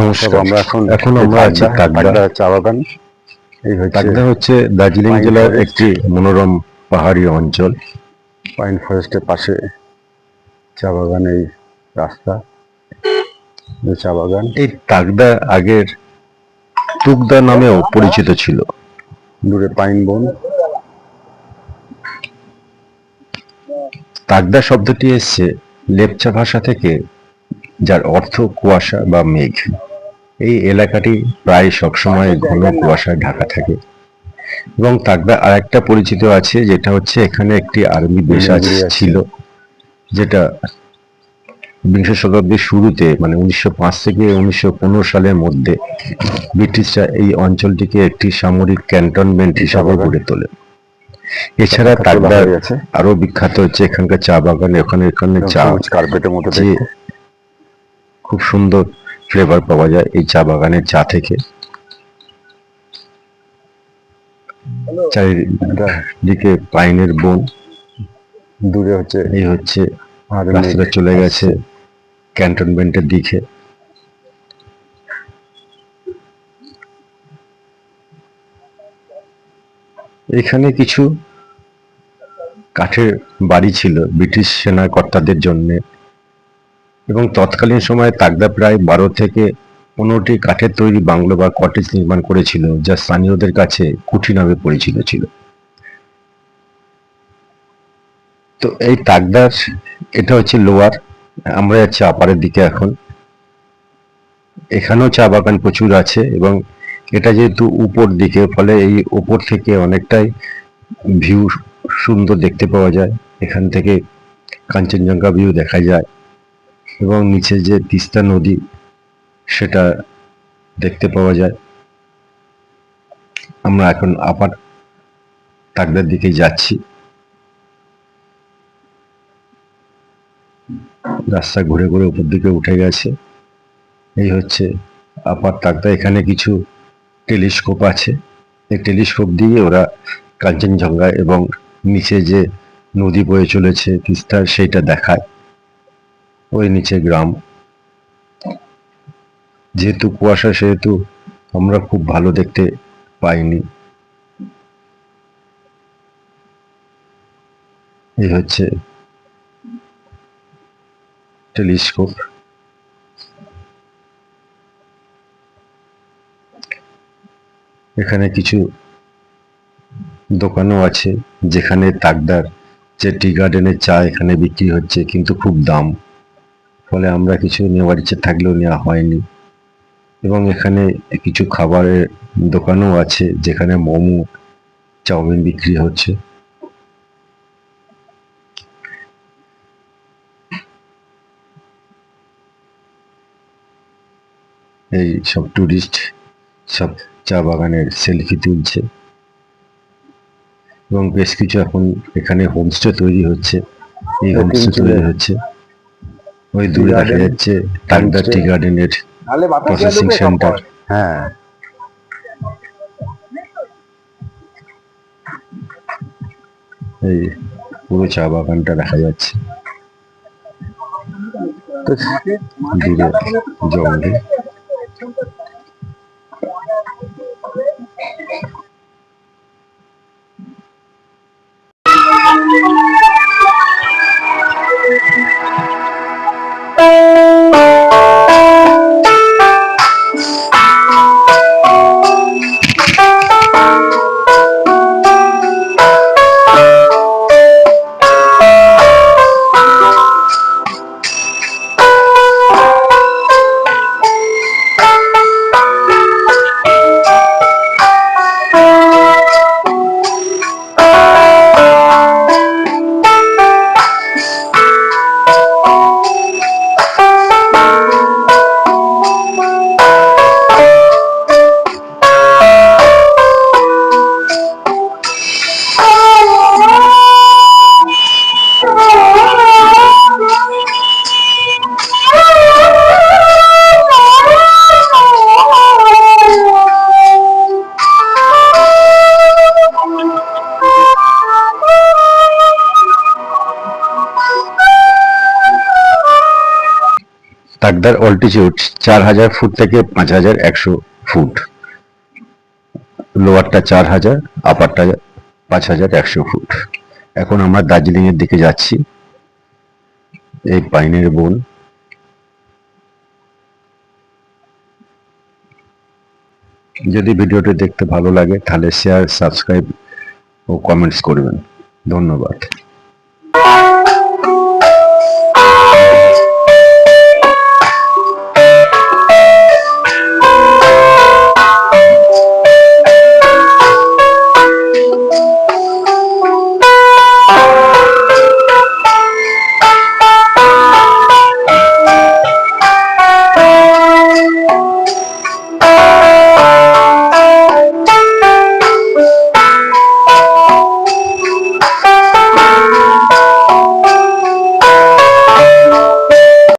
নমস্কার। আমরা এখন আমরা আছি তাগদা চা বাগান। তাগদা হচ্ছে দার্জিলিং পাইন জেলার ফরেস্ট। একটি মনোরম পাহাড়ি অঞ্চল। পাইন ফরেস্টের পাশে চা বাগান, এই রাস্তা, এই চা বাগান। এই তাগদা আগের তুগদা নামেও পরিচিত ছিল। দূরে পাইন বন। তাগদা শব্দটি এসছে লেপচা ভাষা থেকে, যার অর্থ কুয়াশা বা মেঘ। এই এলাকাটি প্রায় সবসময় ঘন কুয়াশায় ঢাকা থাকে। এবং তাগদা আরেকটা পরিচিত আছে, যেটা হচ্ছে এখানে একটি আর্মি বেস ছিল, যেটা বিংশ শতাব্দীর শুরুতে, মানে 1905 থেকে 1915 সালের মধ্যে ব্রিটিশরা এই অঞ্চলটিকে একটি সামরিক ক্যান্টনমেন্ট হিসাবে গড়ে তোলে। এছাড়া তাগদার আরো বিখ্যাত হচ্ছে এখানকার চা বাগান। এখানে চা কার্পেটের মতো খুব সুন্দর ফ্লেভার পাওয়া যায় এই চা বাগানের চা থেকে। চারিদিকে পাইনের বন, দূরে হচ্ছে এই হচ্ছে রাস্তাটা চলে গেছে ক্যান্টনমেন্টের দিকে। এখানে কিছু কাঠের বাড়ি ছিল ব্রিটিশ সেনা কর্তাদের জন্য, এবং তৎকালীন সময়ে তাগদা প্রায় 12 থেকে 15টি কাঠের তৈরি বাংলো বা কটেজ নির্মাণ করেছিল, যা স্থানীয়দের কাছে কুঠি নামে পরিচিত ছিল। তো এই তাগদার এটা হচ্ছে লোয়ার, আমরা যাচ্ছি আপারের দিকে এখন। এখানেও চা বাগান প্রচুর আছে, এবং এটা যেহেতু উপর দিকে, ফলে এই উপর থেকে অনেকটাই ভিউ সুন্দর দেখতে পাওয়া যায়। এখান থেকে কাঞ্চনজঙ্ঘা ভিউ দেখা যায়, এবং নিচে যে তিস্তা নদী সেটা দেখতে পাওয়া যায়। আমরা এখন আপার তাগদার দিকে যাচ্ছি। রাস্তা ঘুরে ঘুরে উপর দিকে উঠে গেছে। এই হচ্ছে আপার তাগদা। এখানে কিছু টেলিস্কোপ আছে, এই টেলিস্কোপ দিয়ে ওরা কাঞ্চনজঙ্ঘা এবং নিচে যে নদী বয়ে চলেছে তিস্তার, সেইটা দেখায়। ওই নিচে গ্রাম। যেহেতু কুয়াশা, সেহেতু আমরা খুব ভালো দেখতে পাইনি। এই হচ্ছে টেলিস্কোপ। এখানে কিছু দোকানও আছে, যেখানে তাগদার যে টি গার্ডেনের চা এখানে বিক্রি হচ্ছে, কিন্তু খুব দাম, ফলে আমরা কিছু নেওয়ার ইচ্ছে থাকলেও নেওয়া হয়নি। এবং এখানে কিছু খাবারের দোকানও আছে, যেখানে মোমো, চাউমিন বিক্রি হচ্ছে। এই সব টুরিস্ট সব চা বাগানের সেলফি তুলছে, এবং বেশ কিছু এখন এখানে হোমস্টে তৈরি হচ্ছে। এই হোমস্টে তৈরি হচ্ছে, ওই দূরে দেখা যাচ্ছে তাগদা টি গার্ডেনের প্রসেসিং সেন্টার। হ্যাঁ, এই পুরো চা বাগানটা দেখা যাচ্ছে দূরে জঙ্গলে। চাকদার অল্টিটিউড 4000 ফুট থেকে 5100 ফুট, লোয়ারটা 4000, আপারটা 5100 ফুট। এখন আমরা দার্জিলিং এর দিকে যাচ্ছি। এই পাইনের বন। যদি ভিডিওটি দেখতে ভালো লাগে তাহলে শেয়ার, সাবস্ক্রাইব ও কমেন্টস করবেন। ধন্যবাদ।